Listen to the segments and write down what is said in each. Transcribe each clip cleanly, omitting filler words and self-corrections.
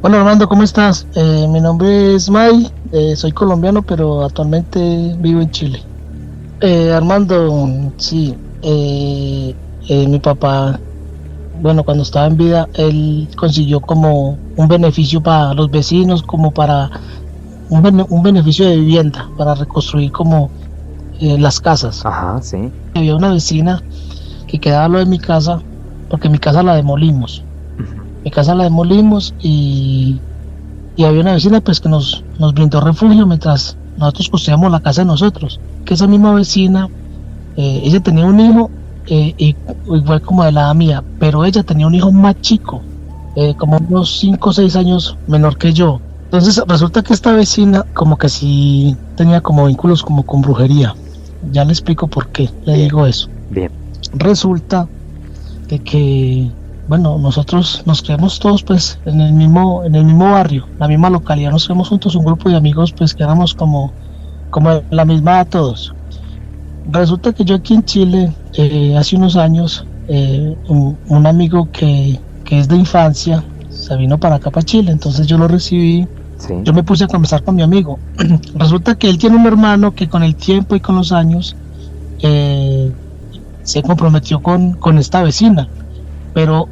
Hola Armando, ¿cómo estás? Mi nombre es May, soy colombiano, pero actualmente vivo en Chile. Armando, sí, mi papá, bueno, cuando estaba en vida, él consiguió como un beneficio para los vecinos, como para un beneficio de vivienda, para reconstruir como las casas. Ajá, sí. Había una vecina que quedaba al lado de mi casa, porque mi casa la demolimos. Ujú. Mi casa la demolimos y había una vecina pues que nos brindó refugio mientras nosotros construíamos la casa de nosotros. Que esa misma vecina, ella tenía un hijo igual como de la edad mía, pero ella tenía un hijo más chico, como unos 5 o 6 años menor que yo. Entonces resulta que esta vecina como que sí tenía como vínculos como con brujería. Ya le explico por qué le Bien, digo eso. bien. Resulta de que, bueno, nosotros nos creamos todos pues en el mismo barrio, la misma localidad, nos creamos juntos un grupo de amigos pues que éramos como de la misma edad todos. Resulta que yo aquí en Chile, hace unos años, un amigo que es de infancia, se vino para acá para Chile, entonces yo lo recibí, Sí. yo me puse a conversar con mi amigo. Resulta que él tiene un hermano que con el tiempo y con los años eh, se comprometió con esta vecina, pero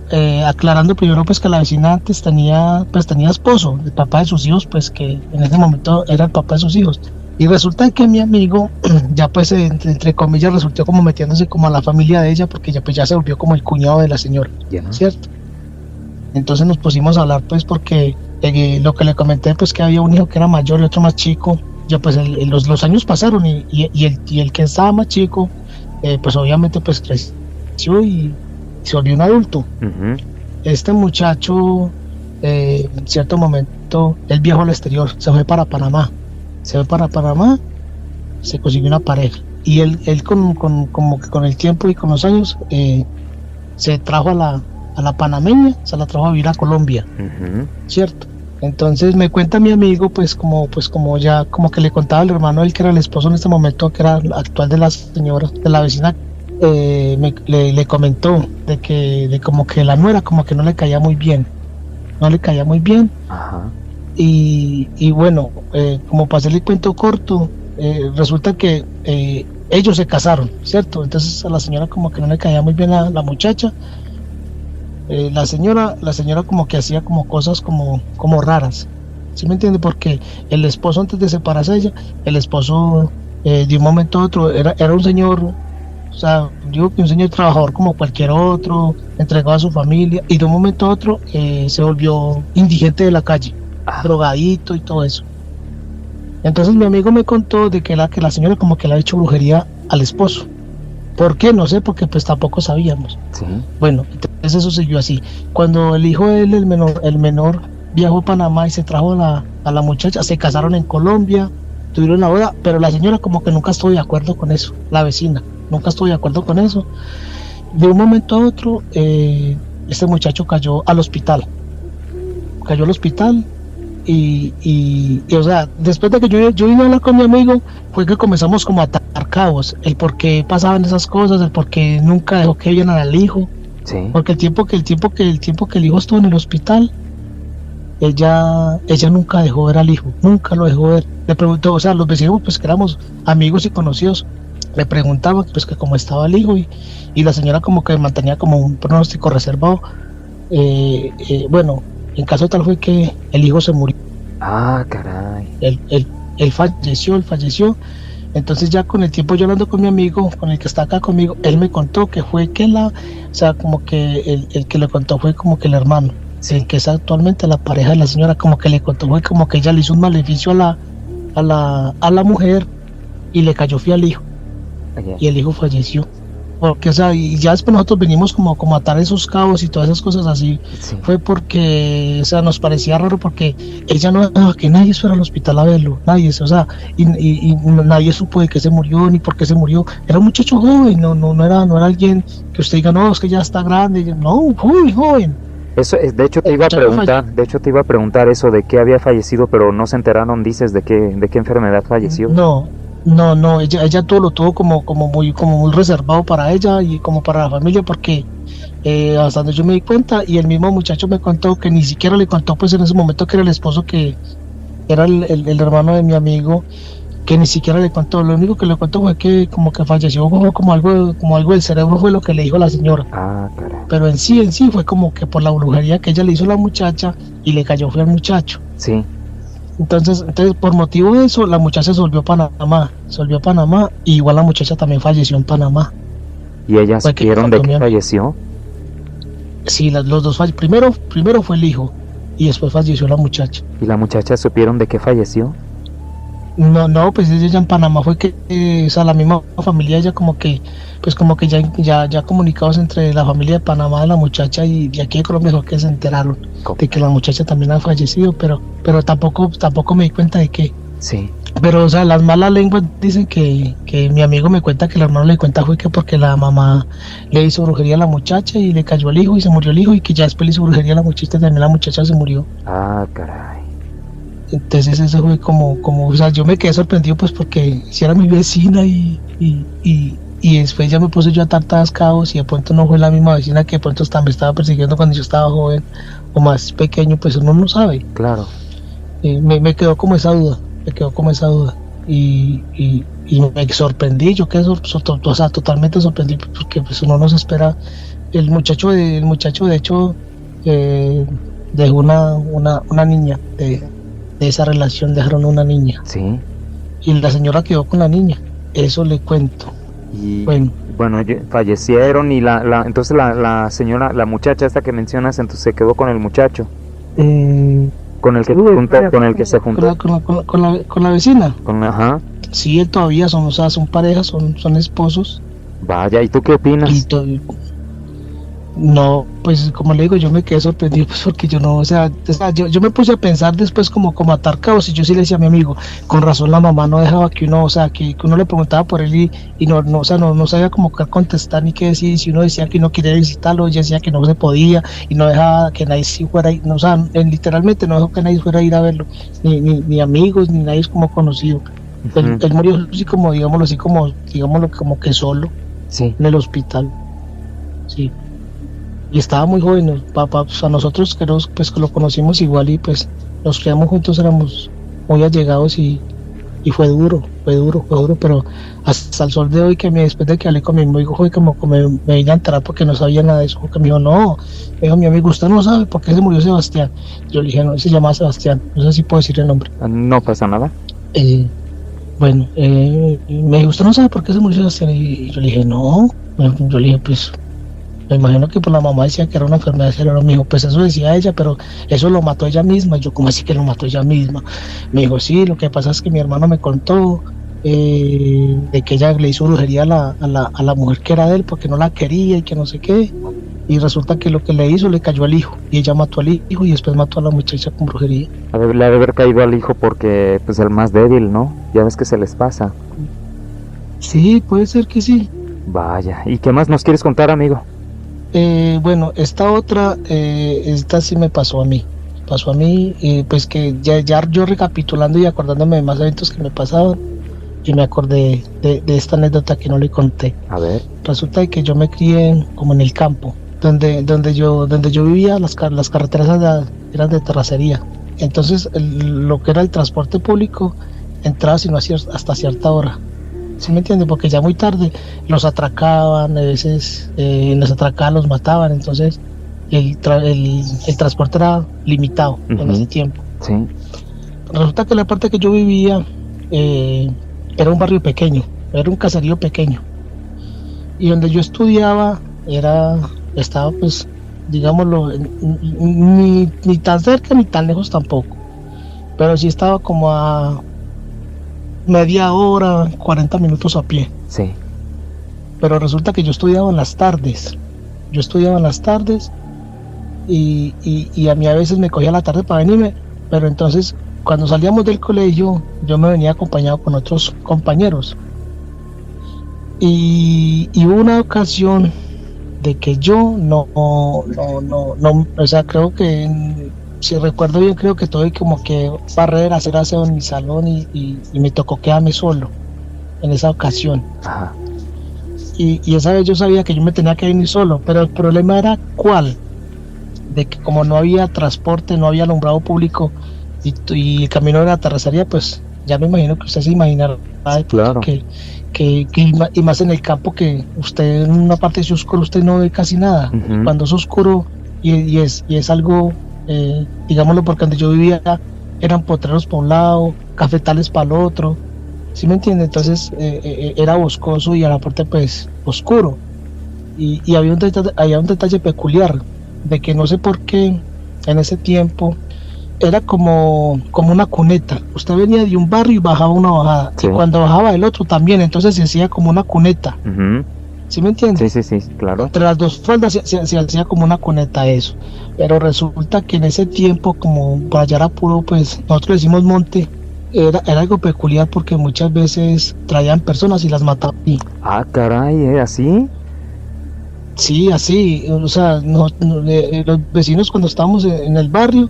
aclarando primero pues que la vecina antes tenía esposo, el papá de sus hijos, pues que en ese momento era el papá de sus hijos. Y resulta que mi amigo ya pues entre comillas resultó como metiéndose como a la familia de ella porque ya pues ya se volvió como el cuñado de la señora, Ya. ¿cierto? Entonces nos pusimos a hablar pues porque lo que le comenté pues que había un hijo que era mayor y otro más chico. Ya pues los años pasaron y el que estaba más chico pues obviamente pues creció y se volvió un adulto. Ujú. Este muchacho, en cierto momento, él viajó al exterior, se fue para Panamá. Se fue para Panamá, se consiguió una pareja. Y él como que con el tiempo y con los años, se trajo a la panameña, se la trajo a vivir a Colombia, Ujú. ¿cierto? Entonces me cuenta mi amigo, pues como ya, como que le contaba al hermano, él que era el esposo en este momento, que era el actual de la señora, de la vecina, le comentó de como que la nuera como que no le caía muy bien, no le caía muy bien. Ajá. Y bueno, como para hacerle el cuento corto, resulta que ellos se casaron, ¿cierto? Entonces a la señora como que no le caía muy bien a la muchacha. La señora como que hacía como cosas como raras, ¿sí me entiende? Porque el esposo antes de separarse de ella, el esposo de un momento a otro era un señor, o sea, digo que un señor trabajador como cualquier otro, entregado a su familia, y de un momento a otro se volvió indigente de la calle, Ah, drogadito y todo eso. Entonces mi amigo me contó de que la señora como que le ha hecho brujería al esposo. ¿Por qué? No sé, porque pues tampoco sabíamos. sí. Bueno, entonces eso siguió así. Cuando el hijo de él, el menor viajó a Panamá y se trajo a la muchacha, se casaron en Colombia, tuvieron la boda, pero la señora como que nunca estuvo de acuerdo con eso, la vecina, nunca estuvo de acuerdo con eso. De un momento a otro, este muchacho cayó al hospital o sea, después de que yo vine a hablar con mi amigo, fue que comenzamos como a atar cabos, el por qué pasaban esas cosas, el por qué nunca dejó que vieran al hijo, Sí. porque el tiempo que el hijo estuvo en el hospital, ella nunca dejó ver al hijo, nunca lo dejó ver. Le preguntó, o sea, los vecinos, pues que éramos amigos y conocidos, le preguntaban, pues que cómo estaba el hijo, y la señora como que mantenía como un pronóstico reservado. Bueno, en caso tal fue que el hijo se murió, Ah, caray. él falleció. Entonces ya con el tiempo yo hablando con mi amigo, con el que está acá conmigo, él me contó que fue o sea, como que el que le contó fue como que el hermano, el Sí. que es actualmente la pareja de la señora, como que le contó, fue como que ella le hizo un maleficio a la mujer y le cayó fui al hijo, Oye. y el hijo falleció. Porque, o sea, y ya después nosotros venimos como a atar esos cabos y todas esas cosas así, Sí. fue porque, o sea, nos parecía raro porque ella no dejaba que nadie fuera al hospital a verlo, nadie, o sea, y nadie supo de qué se murió ni por qué se murió. Era un muchacho joven, no era alguien que usted diga, no, es que ya está grande, no, muy joven. Eso es, de hecho te El iba a muchacho preguntar, de hecho te iba a preguntar eso de qué había fallecido, pero no se enteraron, dices, de qué enfermedad falleció. no, No, no, ella todo lo tuvo como muy reservado para ella y como para la familia, porque hasta donde yo me di cuenta, y el mismo muchacho me contó que ni siquiera le contó pues en ese momento que era el esposo, que era el hermano de mi amigo, que ni siquiera le contó. Lo único que le contó fue que como que falleció, fue como algo del cerebro, fue lo que le dijo la señora. Ah, caray. Pero en sí fue como que por la brujería que ella le hizo a la muchacha y le cayó fue al muchacho. Sí. Entonces, por motivo de eso, la muchacha se volvió a Panamá, y igual la muchacha también falleció en Panamá. ¿Y ellas Fue que supieron de que comió. falleció? Sí, los dos primero fue el hijo y después falleció la muchacha. ¿Y la muchacha supieron de que falleció? No, no, pues ella en Panamá fue que, o sea, la misma familia, ella pues como que ya comunicados entre la familia de Panamá de la muchacha y de aquí de Colombia fue que se enteraron de que la muchacha también ha fallecido, pero tampoco me di cuenta de qué. Sí. Pero, o sea, las malas lenguas dicen que mi amigo me cuenta que el hermano le cuenta fue que porque la mamá le hizo brujería a la muchacha y le cayó el hijo y se murió el hijo, y que ya después le hizo brujería a la muchacha y también la muchacha se murió. Ah, caray. Entonces eso fue o sea, yo me quedé sorprendido pues porque si era mi vecina y después ya me puse yo a atar todos cabos, y de pronto no fue la misma vecina que de pronto hasta me estaba persiguiendo cuando yo estaba joven o más pequeño, pues uno no sabe. Claro. Me quedó como esa duda, y me sorprendí, yo quedé o sea, totalmente sorprendido porque pues uno no se espera. El muchacho de hecho dejó una niña de esa relación, dejaron una niña Sí. y la señora quedó con la niña, eso le cuento. Y Bueno, fallecieron y entonces la señora, la muchacha esta que mencionas, entonces se quedó con el muchacho, con el que se juntó, con la vecina, ajá. sí, todavía son, o sea, son parejas, son esposos. Vaya, ¿y tú qué opinas? No, pues como le digo, yo me quedé sorprendido pues porque yo no, o sea, yo me puse a pensar después como atar cabos, y yo sí le decía a mi amigo, con razón la mamá no dejaba que uno, o sea, que uno le preguntaba por él y no, o sea, no sabía como qué contestar ni qué decir. Si uno decía que no quería visitarlo, ella decía que no se podía y no dejaba que nadie fuera, no, o sea, literalmente no dejó que nadie fuera a ir a verlo, ni amigos, ni nadie como conocido. Él murió así como, digámoslo como que solo, Sí. en el hospital, sí. Y estaba muy joven, pues a nosotros que pues lo conocimos igual y pues nos criamos juntos, éramos muy allegados, y fue duro, pero hasta el sol de hoy, después de que hablé con mi amigo, fue como me vine a enterar porque no sabía nada de eso, porque me dijo, no, me dijo mi amigo, usted no sabe por qué se murió Sebastián. Yo le dije, no, se llama Sebastián, no sé si puedo decir el nombre. No pasa nada. Bueno, me dijo, ¿usted no sabe por qué se murió Sebastián? Y yo le dije, no, yo le dije, pues me imagino que por la mamá decía que era una enfermedad cerebral. Me dijo, pues eso decía ella, pero eso lo mató ella misma. Yo, ¿cómo así que lo mató ella misma? Me dijo, sí, lo que pasa es que mi hermano me contó de que ella le hizo brujería a la mujer que era de él porque no la quería y que no sé qué. Y resulta que lo que le hizo, le cayó al hijo, y ella mató al hijo y después mató a la muchacha con brujería. Le ha de haber caído al hijo porque pues el más débil, ¿no? Ya ves que se les pasa. Sí, puede ser que sí. Vaya, ¿y qué más nos quieres contar, amigo? Bueno, esta sí me pasó a mí. Pues que ya yo recapitulando y acordándome de más eventos que me pasaban, y me acordé de esta anécdota que no le conté. A ver. Resulta que yo me crié como en el campo, donde yo vivía, las carreteras eran de terracería. Entonces lo que era el transporte público entraba sino hasta cierta hora. ¿Sí me entiende? Porque ya muy tarde los atracaban, a veces los atracaban, los mataban, entonces el transporte era limitado en ese tiempo. Sí. Resulta que la parte que yo vivía era un barrio pequeño, era un caserío pequeño, y donde yo estudiaba estaba pues, digámoslo, ni tan cerca ni tan lejos tampoco, pero sí estaba como a media hora, 40 minutos a pie. Sí. Pero resulta que yo estudiaba en las tardes. Y a mí a veces me cogía la tarde para venirme, pero entonces cuando salíamos del colegio yo me venía acompañado con otros compañeros. Y hubo una ocasión de que yo no, o sea, creo que, si recuerdo bien, creo que tuve como que barrer, hacer aseo en mi salón y me tocó quedarme solo. en esa ocasión. Ajá. Y esa vez yo sabía que yo me tenía que venir solo, pero el problema era ¿cuál? De que como no había transporte, no había alumbrado público y el camino de la terracería, pues ya me imagino que usted se imaginará Claro. y más en el campo, que usted en una parte de oscuro usted no ve casi nada. Ujú. Cuando es oscuro y es algo, digámoslo, porque donde yo vivía eran potreros para un lado, cafetales para el otro, ¿sí me entiende? Entonces era boscoso y a la parte pues oscuro. Y había un detalle peculiar, de que no sé por qué en ese tiempo era como una cuneta. Usted venía de un barrio y bajaba una bajada, Sí. y cuando bajaba el otro también, entonces se hacía como una cuneta, Ujú. ¿sí me entiende? Sí, claro. Entre las dos faldas se hacía como una cuneta eso. Pero resulta que en ese tiempo, como por allá era puro, pues nosotros le decimos monte, era algo peculiar porque muchas veces traían personas y las mataban. Y Ah, caray, ¿así? sí, así, o sea, los vecinos cuando estábamos en el barrio,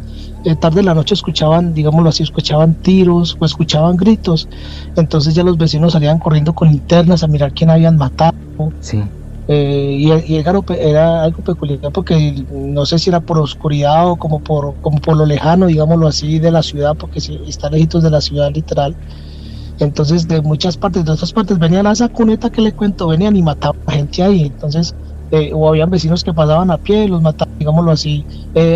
tarde de la noche escuchaban, digámoslo así, escuchaban tiros o escuchaban gritos. Entonces ya los vecinos salían corriendo con linternas a mirar quién habían matado. Sí. Y era algo peculiar porque no sé si era por oscuridad o como por lo lejano, digámoslo así, de la ciudad, porque sí, está lejitos de la ciudad literal. Entonces de muchas partes, de otras partes venían a esa cuneta que le cuento, venían y mataban a gente ahí. Entonces o habían vecinos que pasaban a pie, los mataban, digámoslo así,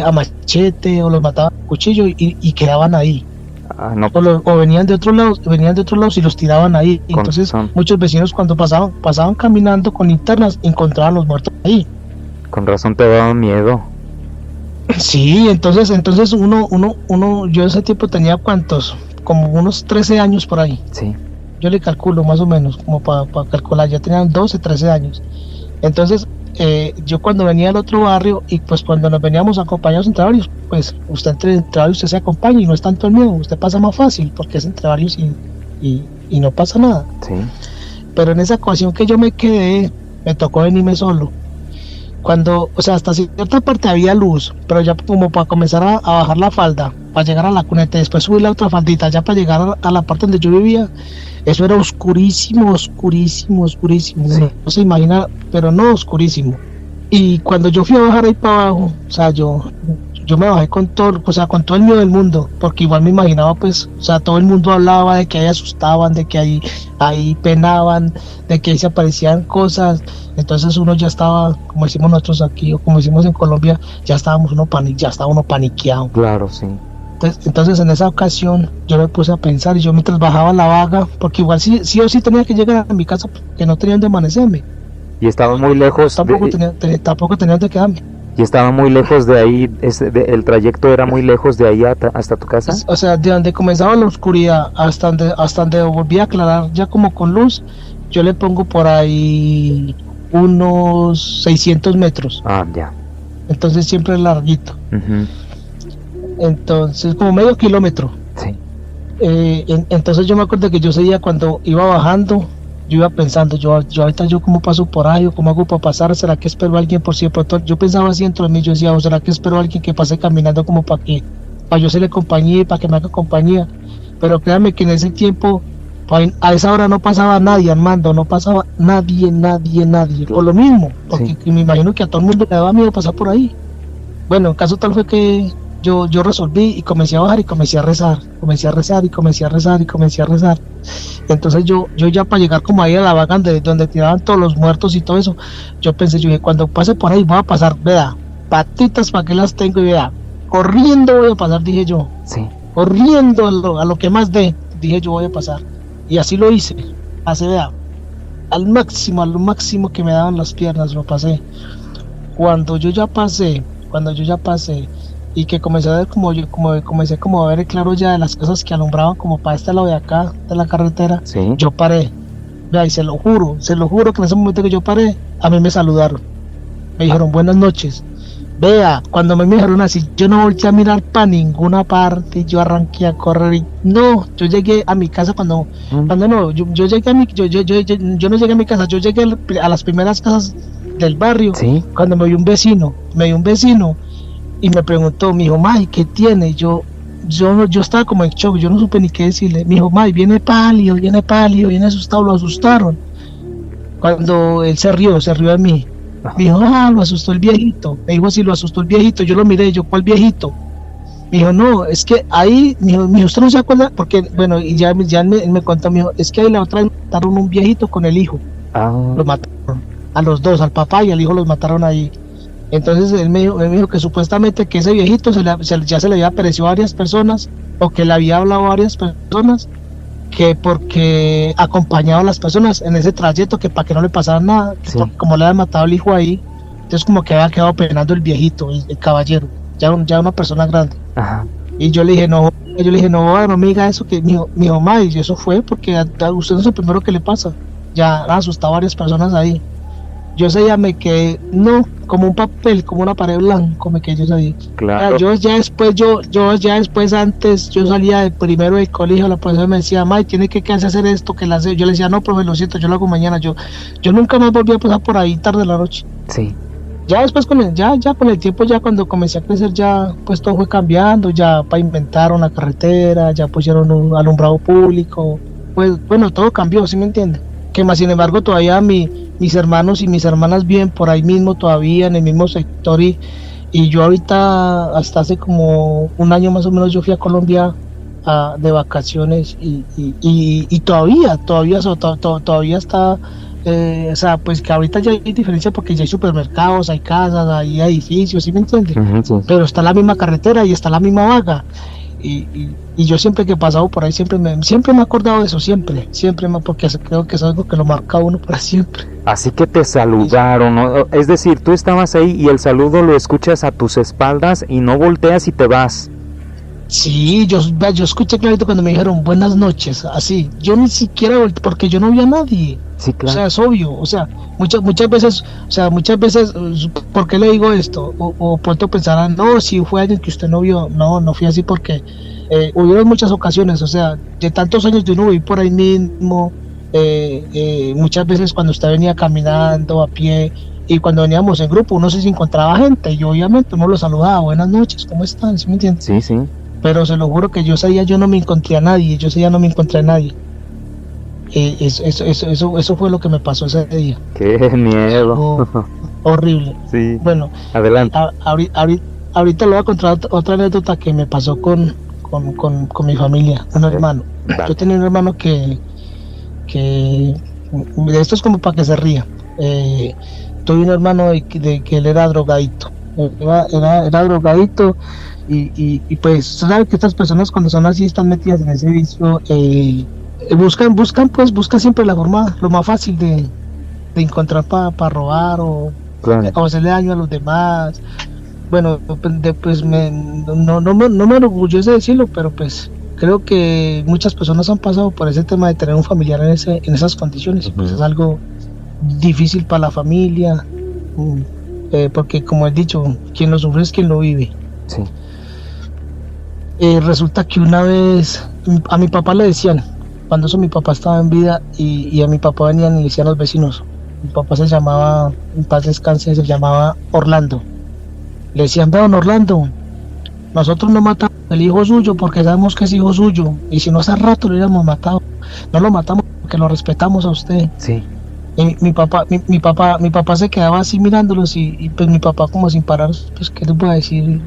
a machete, o los mataban a cuchillo y quedaban ahí. Ah, no, O venían de otros lados y los tiraban ahí. Con Entonces razón. muchos vecinos cuando pasaban caminando con linternas encontraban los muertos ahí. con razón te daba miedo. Sí, entonces yo ese tiempo tenía ¿cuántos? Como unos 13 años por ahí. Sí. Yo le calculo más o menos, como para calcular, ya tenían 12, 13 años. Entonces, yo cuando venía al otro barrio, y pues cuando nos veníamos acompañados entre varios, pues usted entre varios usted se acompaña y no es tanto el miedo, usted pasa más fácil porque es entre varios y no pasa nada. Sí. Pero en esa ocasión que yo me quedé, me tocó venirme solo. Cuando, o sea, hasta cierta parte había luz, pero ya como para comenzar a bajar la falda, para llegar a la cuneta y después subir la otra faldita, ya para llegar a la parte donde yo vivía, eso era oscurísimo. Sí. No se imagina, pero no oscurísimo. Y cuando yo fui a bajar ahí para abajo, o sea, yo me bajé con todo, o sea, con todo el miedo del mundo, porque igual me imaginaba, pues, o sea, todo el mundo hablaba de que ahí asustaban, de que ahí penaban, de que ahí se aparecían cosas. Entonces uno ya estaba, como decimos nosotros aquí, o como decimos en Colombia, ya estaba uno paniqueado. Claro, sí. Entonces en esa ocasión yo me puse a pensar, y yo mientras bajaba la vaga, porque igual sí o sí tenía que llegar a mi casa, porque no tenía donde amanecerme, Y estaba muy lejos. tampoco tenía donde quedarme. Y estaba muy lejos de ahí. El trayecto era muy lejos de ahí hasta tu casa. O sea, de donde comenzaba la oscuridad hasta donde volví a aclarar ya como con luz, yo le pongo por ahí unos 600 metros. Ah, ya. Entonces siempre es larguito. Ujú. Entonces como medio kilómetro. Sí. Entonces yo me acuerdo que yo ese día cuando iba bajando, yo iba pensando, yo ahorita yo cómo paso por ahí, o cómo hago para pasar, será que espero a alguien por si de pronto, yo pensaba así dentro de mí, yo decía, o será que espero a alguien que pase caminando como para yo hacerle compañía y para que me haga compañía. Pero créanme que en ese tiempo, a esa hora no pasaba nadie, Armando, no pasaba nadie, por lo mismo, porque Sí. me imagino que a todo el mundo le daba miedo pasar por ahí. Bueno, el caso tal fue que yo resolví y comencé a bajar y comencé a rezar y comencé a rezar. Entonces yo ya para llegar como ahí a la vaga donde tiraban todos los muertos y todo eso, yo dije, cuando pase por ahí voy a pasar, vea, patitas para que las tengo, y vea, corriendo voy a pasar, dije yo, Sí. corriendo a lo que más dé, dije yo voy a pasar. Y así lo hice, vea, al máximo que me daban las piernas, lo pasé. Cuando yo ya pasé, y que comencé a ver comencé como a ver el claro ya de las cosas que alumbraban como para este lado de acá, de la carretera, Sí. yo paré. Vea, y se lo juro que en ese momento que yo paré, a mí me saludaron. Me dijeron buenas noches. Vea, cuando me dijeron así, yo no volteé a mirar para ninguna parte, yo arranqué a correr y no, yo llegué a mi casa cuando no, yo llegué a mi, yo no llegué a mi casa, yo llegué a las primeras casas del barrio, Sí. cuando me vio un vecino y me preguntó, me dijo, May, ¿qué tiene? Yo yo estaba como en shock, yo no supe ni qué decirle. Me dijo, May, viene pálido, viene asustado, lo asustaron. Cuando él se rió de mí. Me dijo, lo asustó el viejito. Me dijo así, lo asustó el viejito. Yo lo miré, yo, ¿cuál viejito? Me dijo, no, es que ahí, me dijo, ¿usted no se acuerda? Porque, bueno, y ya él me contó, me dijo, es que ahí la otra vez mataron un viejito con el hijo. Lo mataron, a los dos, al papá y al hijo los mataron ahí. Entonces él me dijo que supuestamente que ese viejito ya se le había aparecido a varias personas, o que le había hablado a varias personas, que porque acompañaba a las personas en ese trayecto, que para que no le pasara nada, sí. Como le habían matado al hijo ahí, entonces como que había quedado penando el viejito, el caballero, ya una persona grande. Ajá. Y yo le dije, no me diga eso, que mi mamá, y eso fue porque a usted no es el primero que le pasa, ya ha asustado a varias personas ahí. Yo ese día me quedé, como un papel, como una pared blanca, me quedé yo ahí. Claro. Yo ya después, antes, yo salía de primero del colegio, la profesora me decía, May, tiene que quedarse a hacer esto, que la hace. Yo le decía, no, profe, lo siento, yo lo hago mañana. Yo nunca más volví a pasar por ahí tarde de la noche. Sí. Ya después, con el tiempo, ya cuando comencé a crecer, ya pues todo fue cambiando, ya pavimentaron la carretera, ya pusieron un alumbrado público, pues bueno, todo cambió, ¿sí me entiende? Que más sin embargo todavía mis hermanos y mis hermanas viven por ahí mismo todavía, en el mismo sector, y yo ahorita, hasta hace como un año más o menos, yo fui a Colombia de vacaciones y todavía está, o sea, pues que ahorita ya hay diferencia porque ya hay supermercados, hay casas, hay edificios, ¿sí me entiendes? Uh-huh, sí. Pero está la misma carretera y está la misma vaga. Y yo siempre que he pasado por ahí siempre me he acordado de eso, siempre porque creo que es algo que lo marca a uno para siempre. Así que te saludaron, ¿no? Es decir, tú estabas ahí y el saludo lo escuchas a tus espaldas y no volteas y te vas. Sí, yo escuché clarito cuando me dijeron buenas noches, así, yo ni siquiera volteé porque yo no vi a nadie. Sí, claro. O sea, es obvio, o sea, muchas veces, ¿por qué le digo esto? O pronto pensarán, no, si fue alguien que usted no vio, no fui así porque hubieron muchas ocasiones, o sea, de tantos años de uno vivir por ahí mismo, muchas veces cuando usted venía caminando a pie y cuando veníamos en grupo, uno se encontraba gente y obviamente uno lo saludaba, buenas noches, ¿cómo están? ¿Sí me entiendes? Sí, sí. Pero se lo juro que yo ese día yo no me encontré a nadie, Eso fue lo que me pasó ese día. ¡Qué miedo! Horrible. Sí. Bueno, adelante. Ahorita le voy a contar otra anécdota que me pasó con mi familia, un hermano. Vale. Yo tenía un hermano que esto es como para que se ría. Tuve un hermano que él era drogadito. Era drogadito. Y pues, sabes que estas personas cuando son así están metidas en ese vicio, buscan siempre la forma, lo más fácil de encontrar para robar o hacerle daño a los demás. Bueno, pues no me enorgullece decirlo, pero pues creo que muchas personas han pasado por ese tema de tener un familiar en esas condiciones. Uh-huh. Pues es algo difícil para la familia, porque como he dicho, quien lo sufre es quien lo vive. Sí. Resulta que una vez a mi papá le decían, cuando eso mi papá estaba en vida, y a mi papá venían y le decían los vecinos, mi papá se llamaba, en paz descanse, se llamaba Orlando. Le decían, don Orlando, nosotros no matamos al hijo suyo porque sabemos que es hijo suyo, y si no hace rato lo hubiéramos matado. No lo matamos porque lo respetamos a usted. Sí. Y mi papá se quedaba así mirándolos, y pues mi papá como sin parar, pues qué les voy a decir.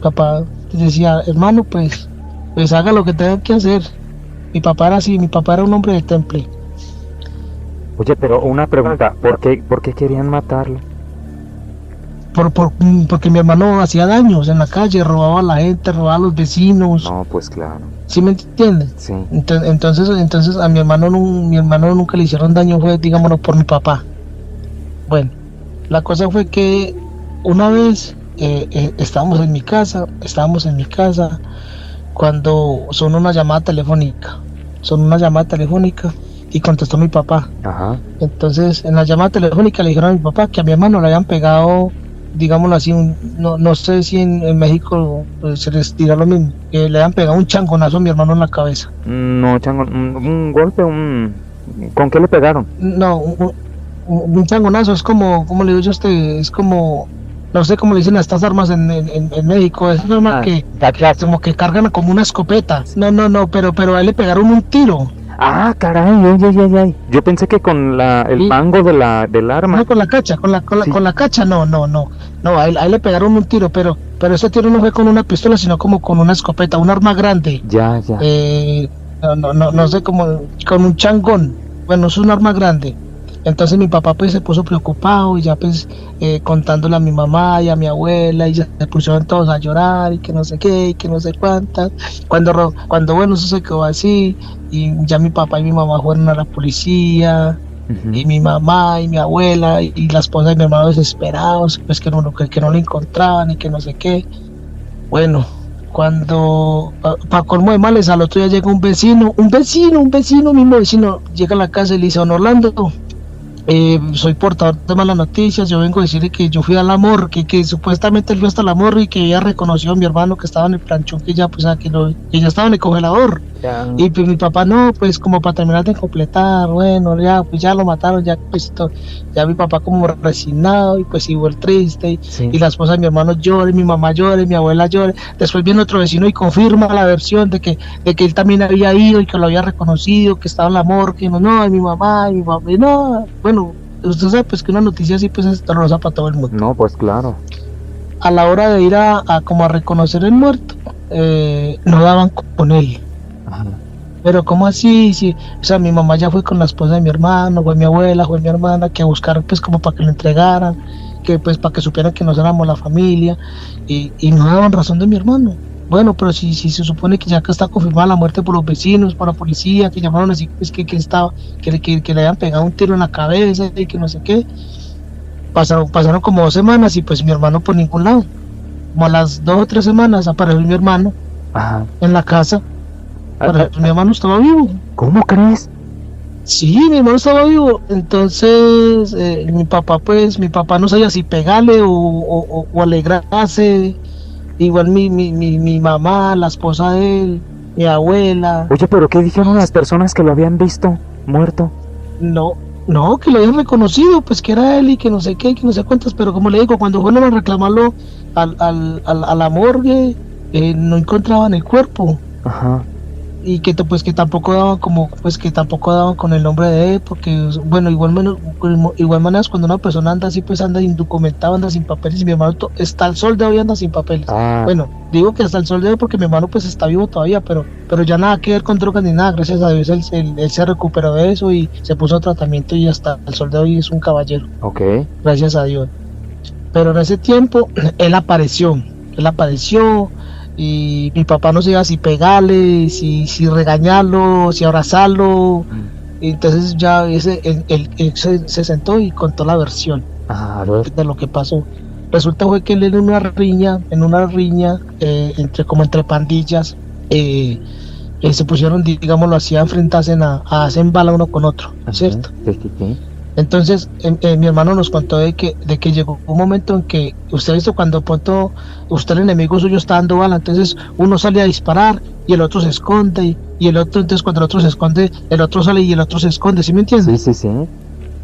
Papá decía, hermano, pues haga lo que tenga que hacer. Mi papá era así, mi papá era un hombre de temple. Oye, pero una pregunta, ¿por qué querían matarlo? Porque mi hermano hacía daños en la calle, robaba a la gente, robaba a los vecinos. No, pues claro. ¿Sí me entiendes? Sí. Entonces a mi hermano nunca le hicieron daño, fue, digámoslo, por mi papá. Bueno, la cosa fue que una vez estábamos en mi casa cuando sonó una llamada telefónica y contestó mi papá. Ajá. Entonces en la llamada telefónica le dijeron a mi papá que a mi hermano le habían pegado, digámoslo así, no sé si en México se les dirá lo mismo, que le habían pegado un changonazo a mi hermano en la cabeza. No, un golpe, ¿con qué le pegaron? No, un changonazo es como le digo yo a usted, es como no sé cómo le dicen a estas armas en México, es una arma que como que cargan como una escopeta. No, pero a él le pegaron un tiro. Ah, caray, ay. Yo pensé que con el mango del arma. No, con la cacha, con la cacha, no, a él le pegaron un tiro, pero ese tiro no fue con una pistola, sino como con una escopeta, un arma grande. Ya. No sé, como con un changón. Bueno, es un arma grande. Entonces mi papá pues se puso preocupado y ya pues contándole a mi mamá y a mi abuela y ya se pusieron todos a llorar y que no sé qué y que no sé cuántas. Cuando bueno, eso se quedó así y ya mi papá y mi mamá fueron a la policía. Uh-huh. Y mi mamá y mi abuela y la esposa de mi hermano desesperados pues que no lo encontraban y que no sé qué. Bueno, cuando para colmo de males al otro día llega un vecino, mismo vecino, llega a la casa y le dice: don Orlando, soy portador de malas noticias, yo vengo a decirle que yo fui a la morgue, que supuestamente él fue hasta la morgue y que había reconocido a mi hermano que estaba en el planchón, que ya estaba en el congelador. Y pues mi papá no, pues como para terminar de completar, bueno, ya lo mataron, ya mi papá como resignado y pues igual triste, y la esposa de mi hermano llora, mi mamá llora, mi abuela llora. Después viene otro vecino y confirma la versión de que él también había ido y que lo había reconocido, que estaba en la morgue, y mi mamá, no, bueno, usted sabe pues que una noticia así pues es dolorosa para todo el mundo. No, pues claro. A la hora de ir a como a reconocer el muerto, no daban con él. Ajá. Pero ¿cómo así? Sí, o sea, mi mamá ya fue con la esposa de mi hermano, fue mi abuela, fue mi hermana, que a buscar pues como para que lo entregaran, que pues para que supieran que nos éramos la familia, y no daban razón de mi hermano. Bueno, pero si se supone que ya que está confirmada la muerte por los vecinos, por la policía, que llamaron así pues que le habían pegado un tiro en la cabeza y que no sé qué. Pasaron como 2 semanas y pues mi hermano por ningún lado. Como a las 2 o 3 semanas apareció mi hermano. Ajá. En la casa. Mi hermano estaba vivo. ¿Cómo crees? Sí, mi hermano estaba vivo. Entonces mi papá no sabía si pegarle o alegrarse. Igual mi mamá, la esposa de él, mi abuela. Oye, pero ¿qué dijeron las personas que lo habían visto muerto? No, que lo habían reconocido, pues que era él y que no sé qué, que no sé cuántas, pero como le digo, cuando fueron a reclamarlo a la morgue, no encontraban el cuerpo. Ajá. Y que tampoco daban con el nombre de él, porque bueno, igual manera cuando una persona anda así, pues anda indocumentado, anda sin papeles, y mi hermano hasta el sol de hoy anda sin papeles. Bueno, digo que hasta el sol de hoy porque mi hermano pues está vivo todavía, pero ya nada que ver con drogas ni nada, gracias a Dios él se recuperó de eso y se puso a tratamiento y hasta el sol de hoy es un caballero. Okay. Gracias a Dios. Pero en ese tiempo él apareció y mi papá no sabía si pegarle, si regañarlo, si abrazarlo. Y entonces ya él se sentó y contó la versión de lo que pasó. Resulta fue que él en una riña entre pandillas, se pusieron, digámoslo así, a enfrentarse a hacer bala uno con otro, ¿cierto? Sí. Entonces mi hermano nos contó de que llegó un momento en que usted visto cuando usted el enemigo suyo está dando bala, entonces uno sale a disparar y el otro se esconde y el otro, entonces cuando el otro se esconde, el otro sale y el otro se esconde, ¿sí me entiendes? Sí.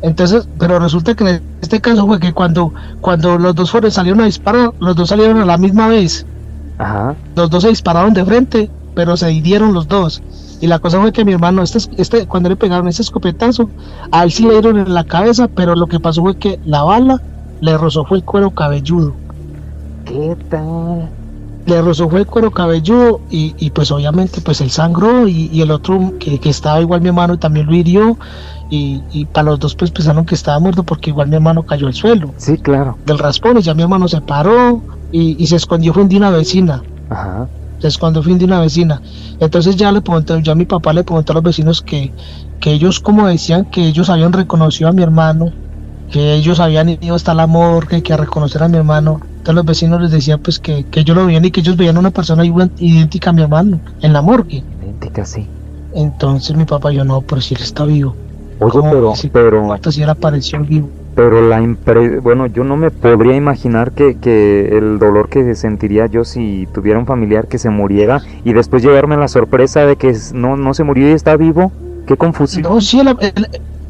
Entonces, pero resulta que en este caso fue que cuando los dos salieron a disparar, los dos salieron a la misma vez. Ajá. Los dos se dispararon de frente, pero se hirieron los dos. Y la cosa fue que mi hermano, cuando le pegaron ese escopetazo, a él sí le dieron en la cabeza, pero lo que pasó fue que la bala le rozó fue el cuero cabelludo. ¿Qué tal? Le rozó fue el cuero cabelludo y pues obviamente pues él sangró y el otro que estaba igual mi hermano también lo hirió y para los dos pues pensaron que estaba muerto porque igual mi hermano cayó al suelo. Sí, claro. Del raspón y ya mi hermano se paró y se escondió fue de una vecina. Ajá. Se escondió fin de una vecina. Entonces ya mi papá le preguntó a los vecinos que ellos como decían que ellos habían reconocido a mi hermano, que ellos habían ido hasta la morgue, que a reconocer a mi hermano. Entonces los vecinos les decían pues que ellos lo veían y que ellos veían a una persona idéntica a mi hermano en la morgue. Idéntica, sí. Entonces mi papá yo no, pero si él está vivo. Oye, pero si él apareció vivo. Pero bueno, yo no me podría imaginar que el dolor que sentiría yo si tuviera un familiar que se muriera y después llevarme la sorpresa de que no se murió y está vivo. Qué confusión. No, sí,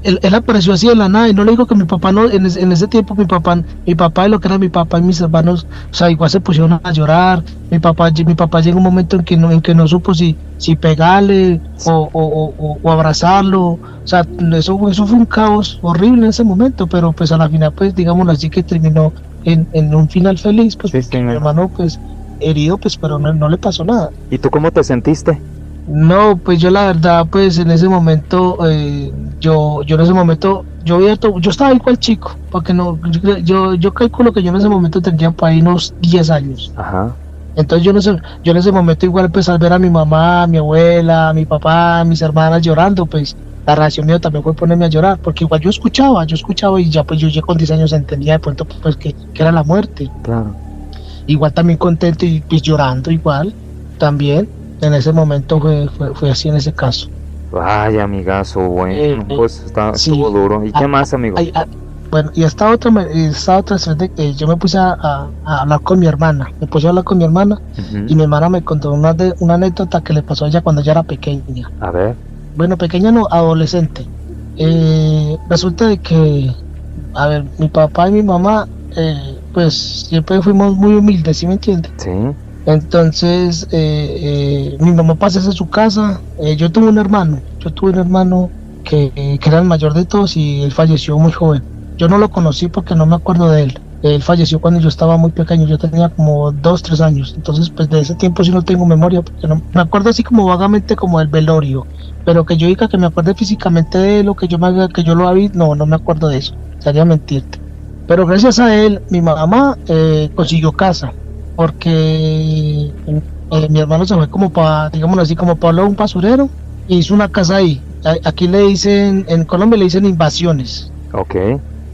él apareció así de la nada, y no le digo que mi papá no, en ese tiempo mi papá y lo que era mi papá y mis hermanos, o sea, igual se pusieron a llorar. Mi papá llegó un momento en que no supo si pegarle o abrazarlo. O sea, eso fue un caos horrible en ese momento, pero pues a la final, pues digámoslo así, que terminó en un final feliz, pues Sí, porque mi hermano, pues herido, pues, pero no le pasó nada. ¿Y tú cómo te sentiste? No, pues yo la verdad, pues en ese momento, yo en ese momento, yo estaba igual chico, porque no, yo calculo que yo en ese momento tendría por ahí unos 10 años. Ajá. Entonces yo en ese momento igual empecé a ver a mi mamá, a mi abuela, a mi papá, a mis hermanas llorando, pues la reacción mía también fue ponerme a llorar, porque igual yo escuchaba y ya pues yo ya con 10 años entendía de pronto pues que era la muerte. Claro. Igual también contento y pues llorando igual, también. En ese momento fue así en ese caso. Ay, amigazo, bueno, pues sí. estuvo duro. ¿Y qué más, amigo? Bueno, y esta otra vez de que yo me puse a hablar con mi hermana. Y mi hermana me contó una anécdota que le pasó a ella cuando ella era pequeña. A ver. Bueno, pequeña no, adolescente. Resulta de que, a ver, mi papá y mi mamá, pues siempre fuimos muy humildes, ¿sí me entiendes? Sí. Entonces, mi mamá pasó a su casa. Yo tuve un hermano que era el mayor de todos y él falleció muy joven. Yo no lo conocí porque no me acuerdo de él. Él falleció cuando yo estaba muy pequeño, yo tenía como 2, 3 años. Entonces, pues de ese tiempo sí no tengo memoria, porque no me acuerdo así como vagamente como del velorio. Pero que yo diga que me acuerde físicamente de lo que yo lo vi, no me acuerdo de eso. Sería mentirte. Pero gracias a él, mi mamá consiguió casa. Porque mi hermano se fue como para, digámoslo así, como para un basurero y hizo una casa ahí. Aquí le dicen, en Colombia le dicen invasiones. Ok.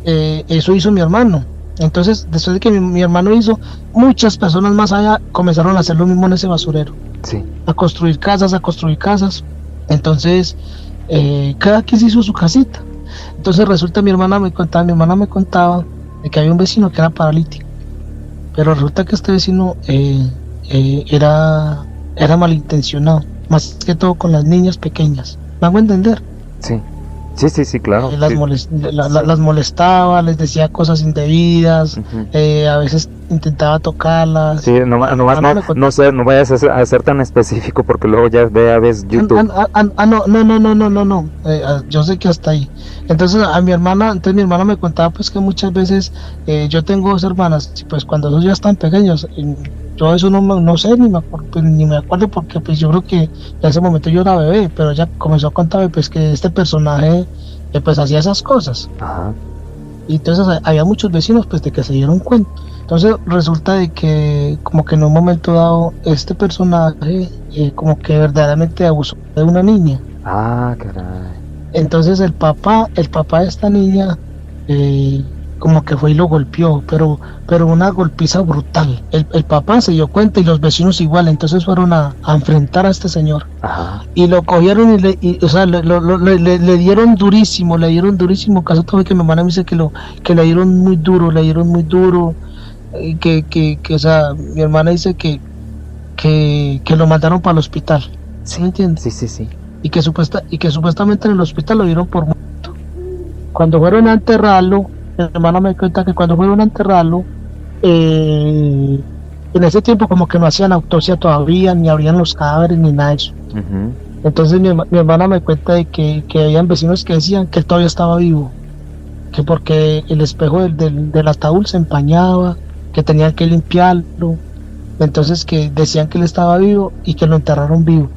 Eso hizo mi hermano. Entonces, después de que mi hermano hizo, muchas personas más allá comenzaron a hacer lo mismo en ese basurero. Sí. A construir casas. Entonces, cada quien se hizo su casita. Entonces resulta, mi hermana me contaba de que había un vecino que era paralítico. Pero resulta que este vecino era malintencionado, más que todo con las niñas pequeñas. ¿Me hago entender? Sí. Sí, claro. Las molestaba, les decía cosas indebidas, a veces intentaba tocarlas. Sí, no vayas a ser tan específico porque luego ya ves YouTube. No, yo sé que hasta ahí. Entonces mi hermana me contaba pues que muchas veces yo tengo 2 hermanas, y pues cuando ellos ya están pequeños, yo eso no sé, ni me acuerdo porque pues yo creo que en ese momento yo era bebé, pero ella comenzó a contarme pues que este personaje pues hacía esas cosas. Ajá. Y entonces había muchos vecinos pues de que se dieron cuenta. Entonces resulta de que como que en un momento dado este personaje como que verdaderamente abusó de una niña. Ah, caray. Entonces el papá de esta niña como que fue y lo golpeó, pero una golpiza brutal. El papá se dio cuenta y los vecinos igual, entonces fueron a enfrentar a este señor. Ajá. Y lo cogieron o sea, le dieron durísimo, caso todo que mi hermana me dice que le dieron muy duro, o sea, mi hermana dice que lo mandaron para el hospital. ¿Sí me entiendes? Sí. Y que supuestamente en el hospital lo dieron por muerto. Cuando fueron a enterrarlo, mi hermana me cuenta que cuando fueron a enterrarlo, en ese tiempo como que no hacían autopsia todavía, ni abrían los cadáveres, ni nada de eso. Entonces mi hermana me cuenta de que habían vecinos que decían que él todavía estaba vivo, que porque el espejo del ataúd se empañaba, que tenían que limpiarlo, entonces que decían que él estaba vivo y que lo enterraron vivo,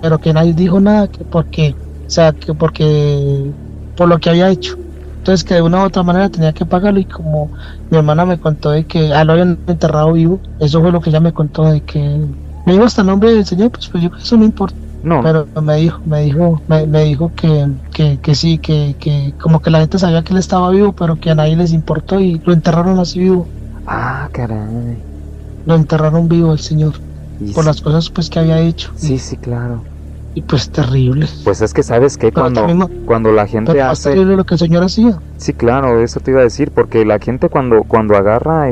pero que nadie dijo nada, que porque por lo que había hecho. Entonces que de una u otra manera tenía que pagarlo, y como mi hermana me contó de que lo habían enterrado vivo, eso fue lo que ella me contó, de que me dijo hasta el nombre del señor, pues yo creo que eso no importa. No. Pero me dijo que sí, que como que la gente sabía que él estaba vivo, pero que a nadie les importó y lo enterraron así vivo. Ah, caray. Lo enterraron vivo el señor, por las cosas pues que había hecho. Sí, claro. Y pues terrible. Pues es que sabes que cuando la gente hace terrible lo que el señor hacía. Sí, claro, eso te iba a decir, porque la gente cuando agarra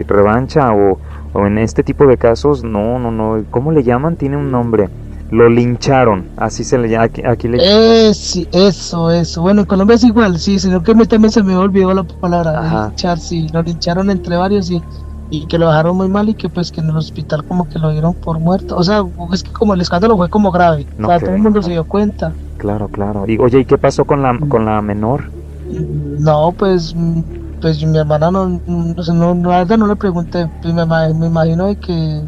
revancha o en este tipo de casos, no, ¿cómo le llaman? Tiene un nombre, Lo lincharon, así se le llama, aquí le... Sí, eso. Bueno, en Colombia es igual, sí, sino que a mí también se me olvidó la palabra, Ajá. linchar, sí, lo lincharon entre varios y que lo dejaron muy mal y que pues que en el hospital como que lo dieron por muerto. O sea, es que como el escándalo fue como grave, No o sea, todo el creo. mundo se dio cuenta. Claro. Y oye, ¿y qué pasó con la menor? No, pues mi hermana no sé, la verdad no le pregunté, pues me imagino de que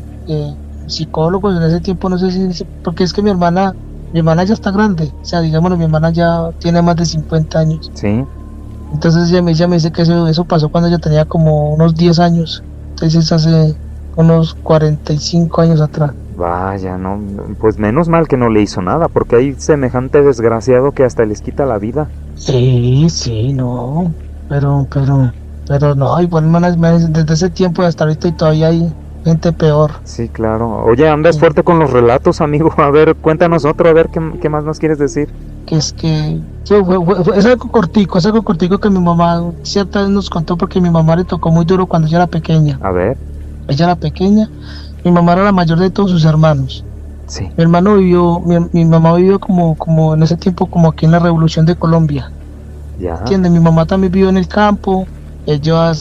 psicólogos en ese tiempo, no sé porque es que mi hermana ya está grande, o sea, digamos, mi hermana ya tiene más de 50 años, Sí. entonces ella me dice que eso pasó cuando ella tenía como unos 10 años, entonces hace unos 45 años atrás. Vaya, no, pues menos mal que no le hizo nada, porque hay semejante desgraciado que hasta les quita la vida. Sí, no, pero no, igual desde ese tiempo hasta ahorita y todavía hay gente peor. Sí, claro. Oye, andas fuerte con los relatos, amigo. A ver, cuéntanos otro, a ver qué más nos quieres decir. Que es que es algo cortico que mi mamá cierta vez nos contó porque mi mamá le tocó muy duro cuando ella era pequeña. A ver, Ella era pequeña, mi mamá era la mayor de todos sus hermanos. sí, Mi mamá vivió como en ese tiempo como aquí en la Revolución de Colombia. ya, ¿Entiendes? Mi mamá también vivió en el campo, ella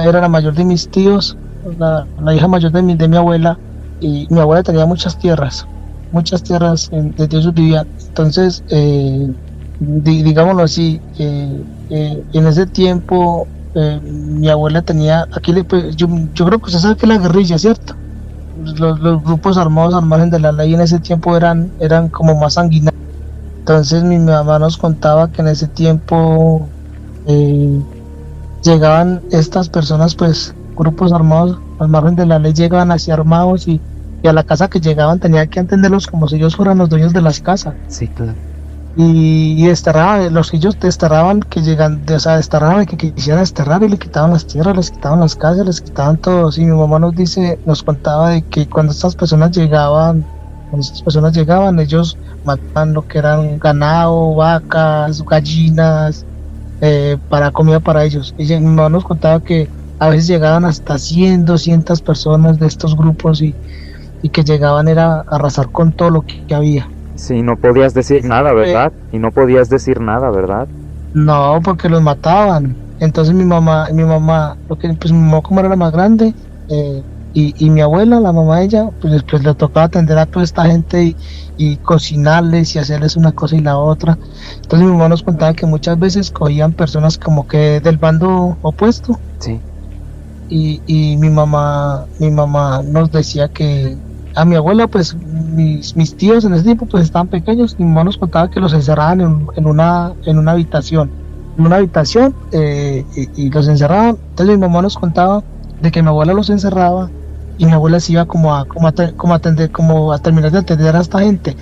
era la mayor de mis tíos, la hija mayor de mi abuela, y mi abuela tenía muchas tierras desde ellos vivían. Entonces, digámoslo así, en ese tiempo mi abuela tenía, pues, yo creo que usted sabe que la guerrilla, ¿cierto? Los grupos armados al margen de la ley en ese tiempo eran como más sanguinarios. Entonces mi mamá nos contaba que en ese tiempo eh, llegaban estas personas, pues grupos armados al margen de la ley llegaban así armados y a la casa que llegaban tenía que atenderlos como si ellos fueran los dueños de las casas. sí, claro. Y desterraban, los que ellos desterraban, desterraban que quisieran desterrar y le quitaban las tierras, les quitaban las casas, les quitaban todo. Y mi mamá nos contaba de que cuando estas personas llegaban, ellos mataban lo que eran ganado, vacas, gallinas, para comida para ellos. Y mi mamá nos contaba que a veces llegaban hasta 100, 200 personas de estos grupos y que llegaban era a arrasar con todo lo que había. Sí, no podías decir nada, ¿verdad? Y no podías decir nada, ¿verdad? No, porque los mataban. Entonces mi mamá, pues mi mamá como era la más grande, y mi abuela, la mamá de ella, pues le tocaba atender a toda esta gente y cocinarles y hacerles una cosa y la otra. Entonces mi mamá nos contaba que muchas veces cogían personas como que del bando opuesto Sí. y mi mamá nos decía que a mi abuela, pues mis tíos en ese tiempo pues estaban pequeños y mi mamá nos contaba que los encerraban en una habitación, y los encerraban. Entonces mi mamá nos contaba de que mi abuela los encerraba y mi abuela se iba como a terminar de atender a esta gente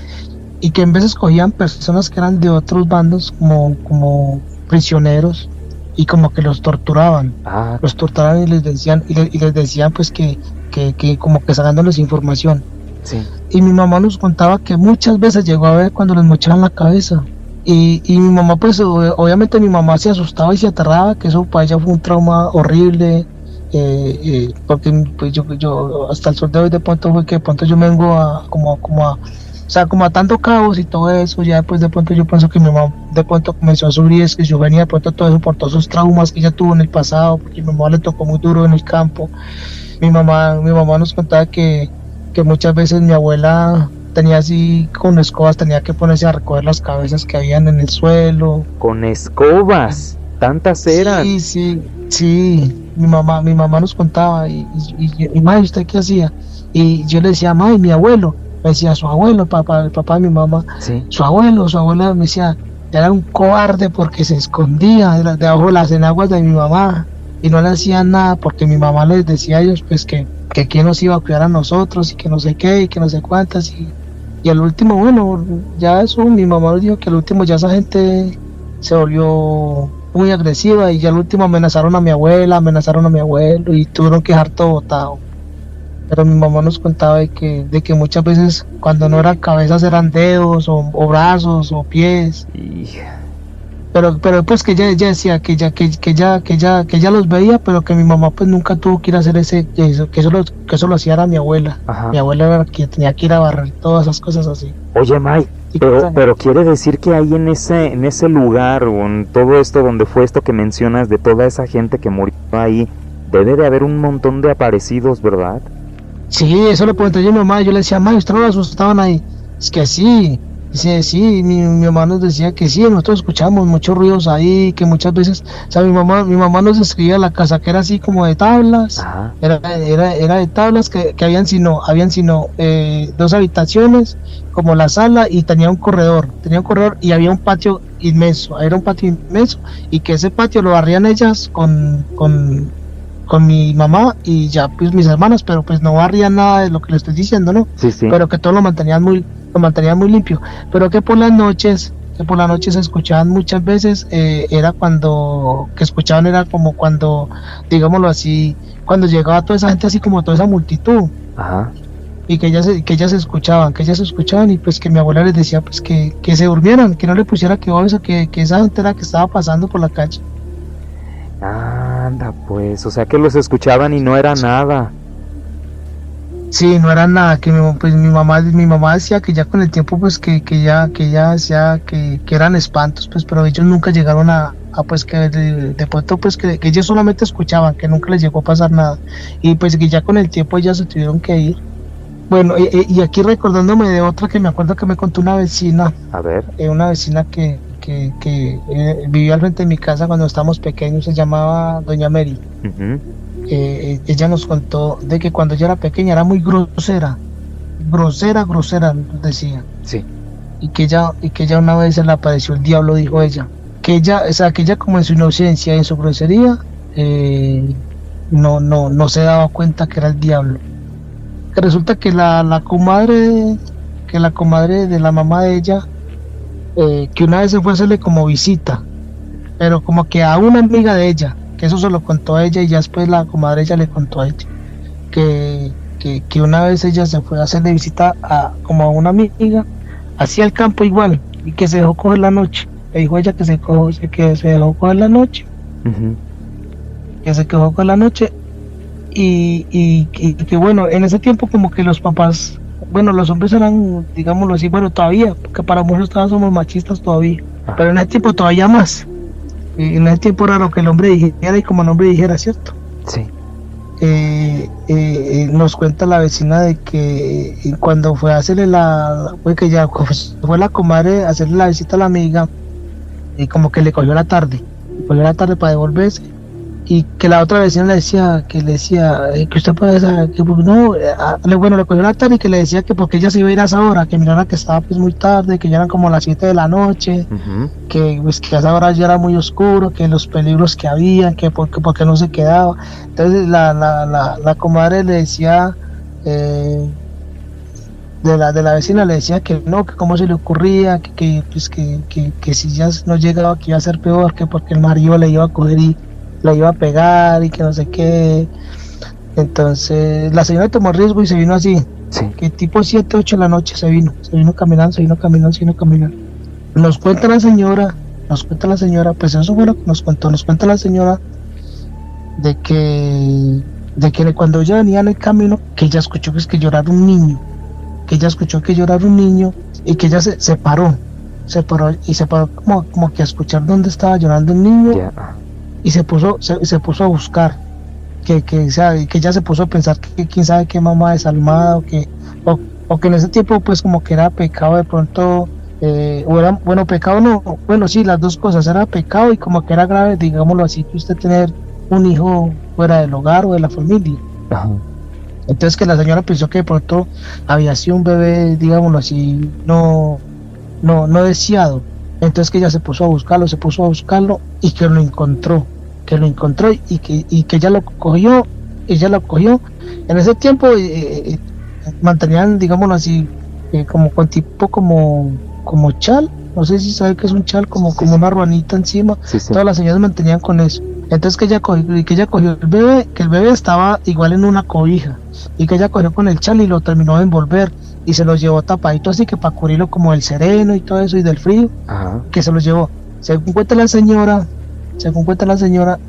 y que en veces cogían personas que eran de otros bandos como prisioneros y como que los torturaban. Ah, Los torturaban y les decían pues que como que sacándoles información. sí. Y mi mamá nos contaba que muchas veces llegó a ver cuando les mochaban la cabeza. Y mi mamá, pues obviamente mi mamá se asustaba y se aterraba, que eso para ella fue un trauma horrible, porque pues yo hasta el sol de hoy de pronto fue que de pronto yo me vengo como a tanto caos y todo eso, ya después de pronto yo pienso que mi mamá de pronto comenzó a sufrir, es que yo venía de pronto todo eso por todos esos traumas que ella tuvo en el pasado, porque a mi mamá le tocó muy duro en el campo. Mi mamá nos contaba que muchas veces mi abuela tenía así con escobas, tenía que ponerse a recoger las cabezas que habían en el suelo. Con escobas, tantas eran. Sí, mi mamá nos contaba y madre, ¿usted qué hacía? Y yo le decía, madre, mi abuelo, me decía su abuelo, el papá de mi mamá, Sí. su abuela me decía, era un cobarde porque se escondía debajo de las enaguas de mi mamá y no le hacían nada porque mi mamá les decía a ellos pues que quién nos iba a cuidar a nosotros y que no sé qué y que no sé cuántas y al último, bueno, ya eso mi mamá dijo que al último ya esa gente se volvió muy agresiva y ya al último amenazaron a mi abuelo y tuvieron que dejar todo botado. Pero mi mamá nos contaba de que muchas veces cuando no eran cabezas eran dedos o brazos o pies. Y pero pues que ella decía que ella los veía, pero que mi mamá pues nunca tuvo que ir a hacer que eso lo hacía era mi abuela. Ajá. Mi abuela era la que tenía que ir a barrer todas esas cosas así. Oye, May, Y pero quiere decir que ahí en ese lugar o en todo esto donde fue esto que mencionas de toda esa gente que murió ahí, debe de haber un montón de aparecidos, ¿verdad? sí, eso le pregunté yo a mi mamá, yo le decía, mamá, ¿ustedes no lo asustaban ahí? Es que sí, dice, sí, mi mamá nos decía que sí, nosotros escuchábamos muchos ruidos ahí, que muchas veces, o sea, mi mamá nos describía la casa que era así como de tablas, Ajá. era de tablas que habían sino 2 habitaciones, como la sala, y tenía un corredor y había un patio inmenso, y que ese patio lo barrían ellas con mi mamá y ya pues mis hermanas, pero pues no barrían nada de lo que le estoy diciendo, ¿no? Sí, sí. Pero que todo lo mantenían muy limpio, pero que por las noches se escuchaban muchas veces, era como cuando, digámoslo así, cuando llegaba toda esa gente así como toda esa multitud, Ajá. y que ellas se escuchaban y pues que mi abuela les decía pues que se durmieran, que no le pusiera que eso, que esa gente era que estaba pasando por la calle. Anda, pues, o sea que los escuchaban y no era nada. Sí, no era nada, que mi mamá decía que ya con el tiempo pues que ya decía que eran espantos, pues, pero ellos nunca llegaron a pues que de pronto pues que ellos solamente escuchaban, que nunca les llegó a pasar nada, y pues que ya con el tiempo ellas se tuvieron que ir. Bueno, y aquí recordándome de otra que me acuerdo que me contó una vecina, A ver. una vecina que vivía al frente de mi casa cuando estábamos pequeños, se llamaba Doña Mary. Ujú. Ella nos contó de que cuando ella era pequeña era muy grosera, decía, Sí. y que ella una vez se le apareció el diablo, dijo ella, que ella como en su inocencia y en su grosería, no se daba cuenta que era el diablo. Que resulta que la comadre de la mamá de ella, que una vez se fue a hacerle como visita, pero como que a una amiga de ella, que eso se lo contó a ella y ya después la comadre ella le contó a ella, que una vez ella se fue a hacerle visita como a una amiga, hacia el campo igual, y que se dejó coger la noche. Le dijo ella que se dejó coger la noche, Ujú. que se quedó con la noche, y que bueno, en ese tiempo como que los papás, bueno, los hombres eran, digámoslo así, bueno, todavía, porque para muchos todavía somos machistas todavía, Ajá. pero en ese tiempo todavía más. Y en ese tiempo era lo que el hombre dijera y como el hombre dijera, ¿cierto? Sí. Nos cuenta la vecina de que cuando fue a hacerle fue la comadre a hacerle la visita a la amiga, y como que le cogió la tarde para devolverse, y que la otra vecina le decía que usted puede saber que pues, no, bueno, le cogió la tarde y que le decía que porque ella se iba a ir a esa hora, que mirara que estaba pues muy tarde, que ya eran como las 7 de la noche, Ujú. que pues que a esa hora ya era muy oscuro, que los peligros que había, que porque no se quedaba. Entonces la comadre le decía, de la vecina le decía que no, que cómo se le ocurría, pues que si ya no llegaba que iba a ser peor, que porque el marido le iba a coger y la iba a pegar y que no sé qué. Entonces la señora tomó riesgo y se vino así, Sí. que tipo 7, 8 de la noche se vino caminando. Nos cuenta la señora, pues eso fue lo que nos cuenta la señora, de que cuando ella venía en el camino, que ella escuchó que llorara un niño, y que ella se paró como que a escuchar dónde estaba llorando el niño, Ya. y se puso a buscar, que ella se puso a pensar que quién sabe qué mamá desalmada, o que en ese tiempo pues como que era pecado de pronto, o era, bueno, pecado no, bueno, sí, las dos cosas, era pecado y como que era grave, digámoslo así, que usted tener un hijo fuera del hogar o de la familia. Ajá. Entonces que la señora pensó que de pronto había sido un bebé, digámoslo así, no deseado. Entonces que ella se puso a buscarlo y que lo encontró y que ella lo cogió. En ese tiempo mantenían, digámoslo así, como con tipo como chal, no sé si sabe que es un chal, como una ruanita encima. Sí, sí. Todas las señoras mantenían con eso. Entonces que ella cogió el bebé, que el bebé estaba igual en una cobija, y que ella cogió con el chal y lo terminó de envolver y se lo llevó tapadito así, que para cubrirlo como del sereno y todo eso y del frío, Ajá. que se lo llevó. Según cuenta la señora,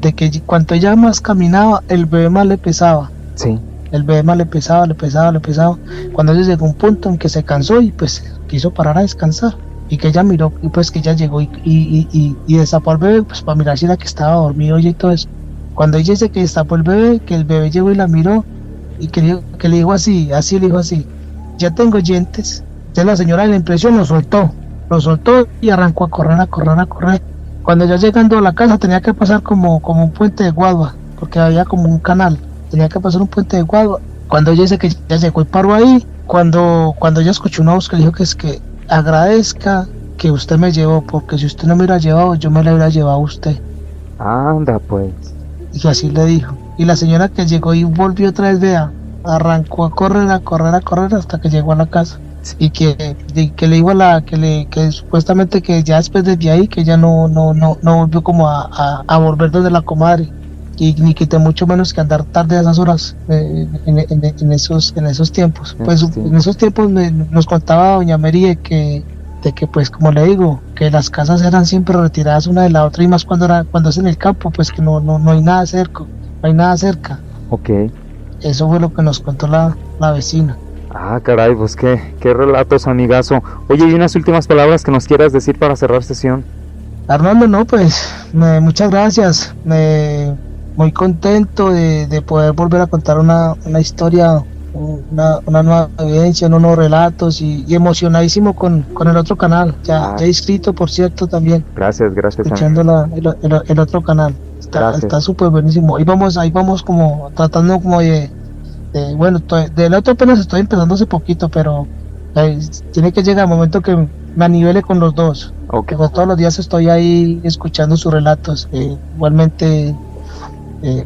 de que cuanto ella más caminaba, el bebé más le pesaba. Sí. El bebé más le pesaba. Cuando ella llegó a un punto en que se cansó y pues quiso parar a descansar. Y que ella miró, y pues que ella llegó y destapó al bebé, pues para mirar si era que estaba dormido y todo eso. Cuando ella dice que destapó el bebé, que el bebé llegó y la miró, y que le dijo así, ya tengo dientes. Entonces la señora de la impresión lo soltó y arrancó a correr. Cuando ya llegando a la casa tenía que pasar como un puente de guagua, porque había como un canal, tenía que pasar un puente de guagua. Cuando ella dice que ya llegó y paró ahí, cuando ella escuchó una voz que le dijo que es que agradezca que usted me llevó, porque si usted no me hubiera llevado, yo me la hubiera llevado a usted. Anda pues. Y así le dijo. Y la señora que llegó y volvió otra vez, vea, arrancó a correr hasta que llegó a la casa. Y que le dijo que supuestamente que ya después de ahí que ya no volvió como a volver donde la comadre, y ni quité mucho menos que andar tarde a esas horas en esos tiempos. Pues en esos tiempos nos contaba doña Mary de que pues como le digo, que las casas eran siempre retiradas una de la otra, y más cuando es en el campo, pues que no hay nada cerca. Ok. Eso fue lo que nos contó la vecina. Ah, caray, pues qué relatos, amigazo. Oye, ¿y unas últimas palabras que nos quieras decir para cerrar sesión? Armando, no, pues muchas gracias. Muy contento de poder volver a contar una historia, una nueva evidencia, unos nuevos relatos, y emocionadísimo con el otro canal. Ya inscrito, por cierto, también. Gracias. Escuchando el otro canal. Está súper buenísimo. Ahí vamos como tratando como bueno, del otro apenas estoy empezando hace poquito, pero tiene que llegar el momento que me anivele con los dos. Okay. Porque todos los días estoy ahí escuchando sus relatos. Igualmente,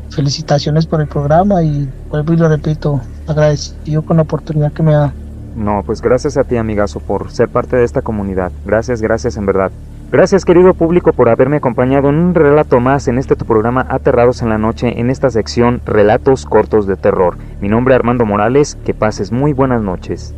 felicitaciones por el programa, y vuelvo y lo repito, agradecido con la oportunidad que me da. No, pues gracias a ti, amigazo, por ser parte de esta comunidad. Gracias en verdad. Gracias, querido público, por haberme acompañado en un relato más en tu programa Aterrados en la Noche, en esta sección Relatos Cortos de Terror. Mi nombre es Armando Morales, que pases muy buenas noches.